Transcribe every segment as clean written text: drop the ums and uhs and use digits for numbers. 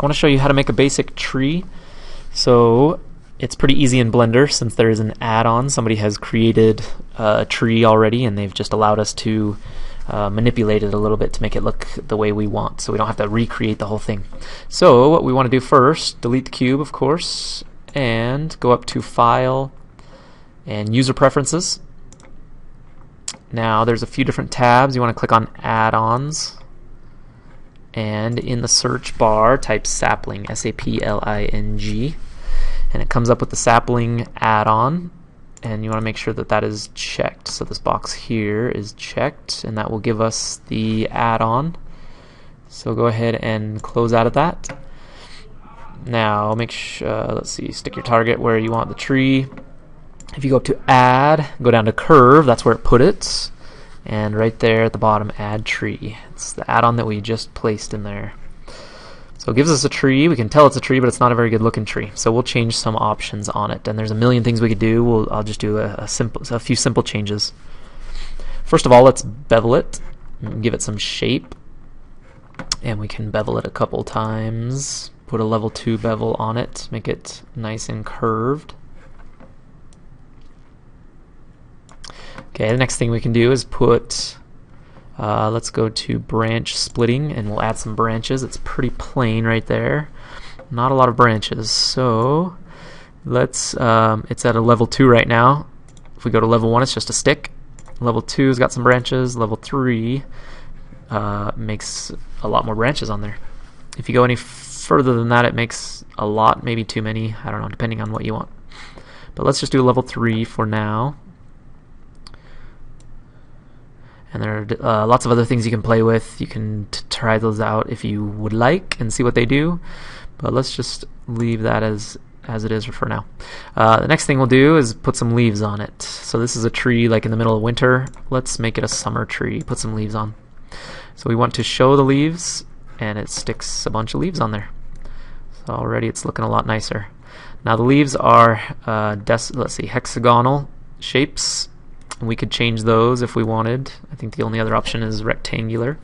I want to show you how to make a basic tree. So it's pretty easy in Blender since there is an add-on. Somebody has created a tree already and they've just allowed us to manipulate it a little bit to make it look the way we want, so we don't have to recreate the whole thing. So what we want to do first, delete the cube of course, and go up to File and User Preferences. Now there's a few different tabs. You want to click on Add-ons, and in the search bar type sapling, S-A-P-L-I-N-G, and it comes up with the sapling add-on, and you want to make sure that that is checked. So this box here is checked, and that will give us the add-on. So go ahead and close out of that. Now make sure, let's see, stick your target where you want the tree. If you go up to Add, go down to Curve, that's where it put it. And right there at the bottom, Add Tree. It's the add-on that we just placed in there. So it gives us a tree. We can tell it's a tree, but it's not a very good looking tree. So we'll change some options on it. And there's a million things we could do. I'll just do a few simple changes. First of all, let's bevel it and give it some shape. And we can bevel it a couple times. Put a level 2 bevel on it. Make it nice and curved. Okay, the next thing we can do is put, let's go to branch splitting, and we'll add some branches. It's pretty plain right there. Not a lot of branches, so let's, it's at a level 2 right now. If we go to level 1, it's just a stick. Level 2's got some branches. Level 3 makes a lot more branches on there. If you go any further than that, it makes a lot, maybe too many. I don't know, depending on what you want. But let's just do level 3 for now. And there are lots of other things you can play with. You can try those out if you would like and see what they do. But let's just leave that as it is for now. The next thing we'll do is put some leaves on it. So this is a tree like in the middle of winter. Let's make it a summer tree. Put some leaves on. So we want to show the leaves, and it sticks a bunch of leaves on there. So already it's looking a lot nicer. Now the leaves are let's see, hexagonal shapes. We could change those if we wanted. I think the only other option is rectangular.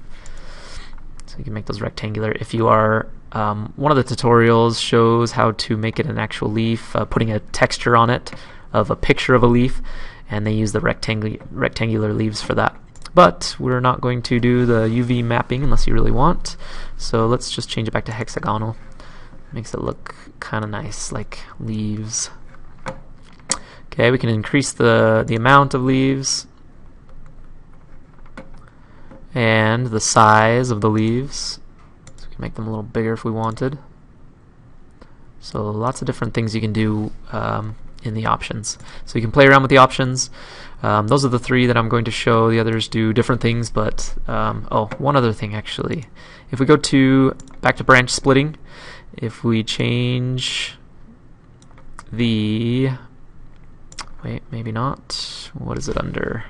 So you can make those rectangular. If you are, one of the tutorials shows how to make it an actual leaf, putting a texture on it of a picture of a leaf, and they use the rectangular leaves for that. But we're not going to do the UV mapping unless you really want. So let's just change it back to hexagonal. Makes it look kind of nice, like leaves. Okay, we can increase the amount of leaves and the size of the leaves. So we can make them a little bigger if we wanted. So lots of different things you can do in the options. So you can play around with the options. Those are the 3 that I'm going to show. The others do different things, but oh, one other thing actually. If we go back to branch splitting, if we change the wait, maybe not. What is it under?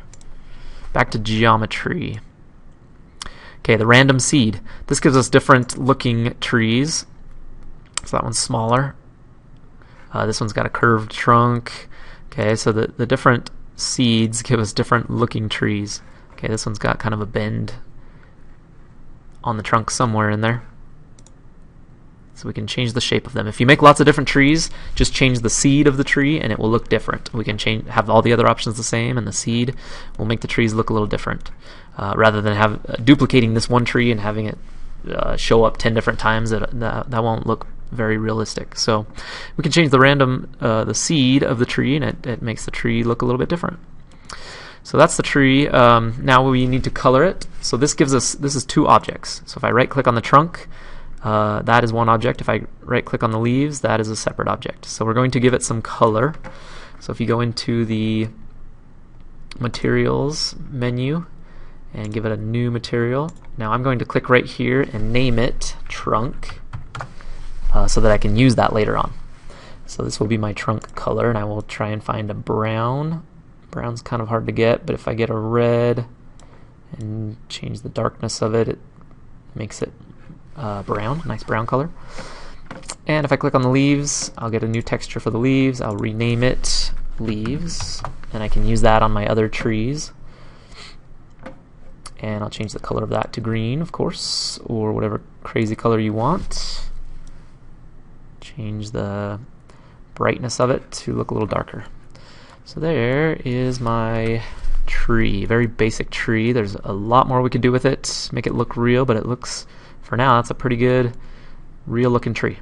Back to geometry. Okay, the random seed. This gives us different looking trees. So that one's smaller. This one's got a curved trunk. Okay, so the different seeds give us different looking trees. Okay, this one's got kind of a bend on the trunk somewhere in there. So we can change the shape of them. If you make lots of different trees, just change the seed of the tree and it will look different. We can have all the other options the same, and the seed will make the trees look a little different. Rather than duplicating this one tree and having it show up 10 different times, that won't look very realistic. So we can change the seed of the tree, and it makes the tree look a little bit different. So that's the tree. Now we need to color it. So this is 2 objects. So if I right click on the trunk, that is one object. If I right click on the leaves, that is a separate object. So we're going to give it some color. So if you go into the materials menu and give it a new material, now I'm going to click right here and name it trunk, so that I can use that later on. So this will be my trunk color, and I will try and find a brown. Brown's kind of hard to get, but if I get a red and change the darkness of it, it makes it brown, nice brown color. And if I click on the leaves, I'll get a new texture for the leaves. I'll rename it leaves, and I can use that on my other trees. And I'll change the color of that to green, of course, or whatever crazy color you want. change the brightness of it to look a little darker. So there is my tree, very basic tree. There's a lot more we could do with it, make it look real, but it looks, for now, that's a pretty good, real looking tree.